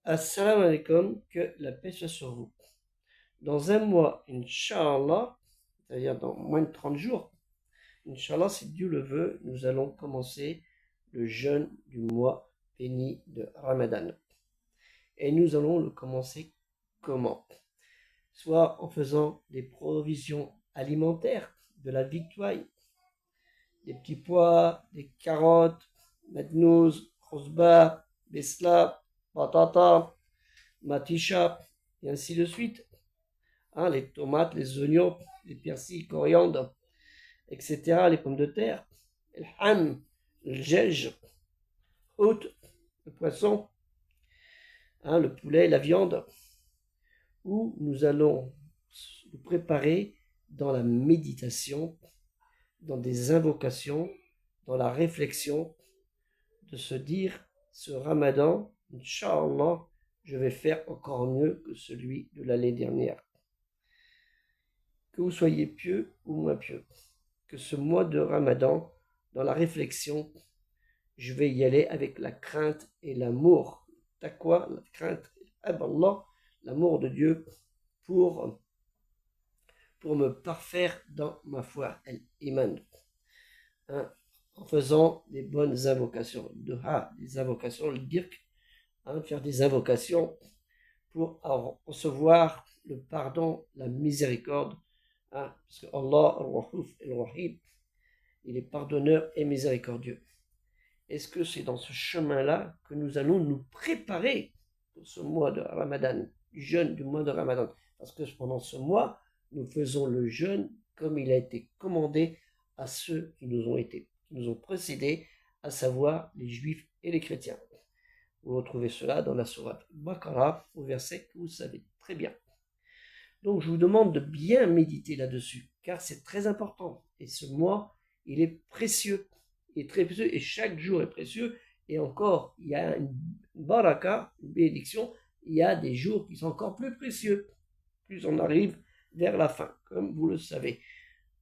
Assalamu alaikum, que la paix soit sur vous. Dans un mois, Inch'Allah, c'est-à-dire dans moins de 30 jours, Inch'Allah, si Dieu le veut, nous allons commencer le jeûne du mois béni de Ramadan. Et nous allons le commencer comment? Soit en faisant des provisions alimentaires, de la victoire, des petits pois, des carottes, madnouz, khosba, besla, patata, matisha, et ainsi de suite. Hein, les tomates, les oignons, les persils, coriandre, etc., les pommes de terre, le ham, le djej, le poisson, hein, le poulet, la viande, où nous allons nous préparer dans la méditation, dans des invocations, dans la réflexion, de se dire, ce ramadan, Inch'Allah, je vais faire encore mieux que celui de l'année dernière. Que vous soyez pieux ou moins pieux, que ce mois de ramadan, dans la réflexion, je vais y aller avec la crainte et l'amour. Taqwa, la crainte, Allah, l'amour de Dieu pour me parfaire dans ma foi, l'iman. Hein, en faisant des bonnes invocations, des invocations, le dirk, hein, faire des invocations pour recevoir le pardon, la miséricorde, hein, parce que Allah, Ar-Rahuf et Ar-Rahim, il est pardonneur et miséricordieux. Est-ce que c'est dans ce chemin-là que nous allons nous préparer pour ce mois de Ramadan, du jeûne du mois de Ramadan? Parce que pendant ce mois, nous faisons le jeûne comme il a été commandé à ceux qui nous ont précédés, à savoir les juifs et les chrétiens. Vous retrouvez cela dans la sourate Baqarah, au verset que vous savez très bien. Donc je vous demande de bien méditer là-dessus, car c'est très important. Et ce mois, il est précieux. Il est très précieux, et chaque jour est précieux. Et encore, il y a une baraka, une bénédiction, il y a des jours qui sont encore plus précieux. Plus on arrive vers la fin, comme vous le savez.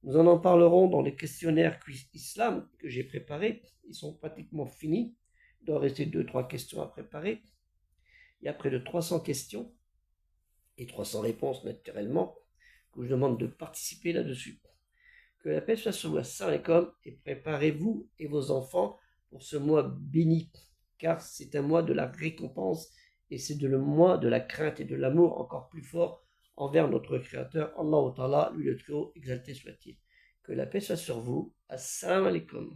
Nous en parlerons dans les questionnaires Quiz Islam que j'ai préparés. Ils sont pratiquement finis. Il doit rester 2-3 questions à préparer. Il y a près de 300 questions et 300 réponses naturellement, que je demande de participer là-dessus. Que la paix soit sur vous, assalamu alaikum, et préparez-vous et vos enfants pour ce mois béni, car c'est un mois de la récompense et c'est le mois de la crainte et de l'amour encore plus fort envers notre Créateur, Allah Ta'ala, lui le très haut, exalté soit-il. Que la paix soit sur vous, assalamu alaikum.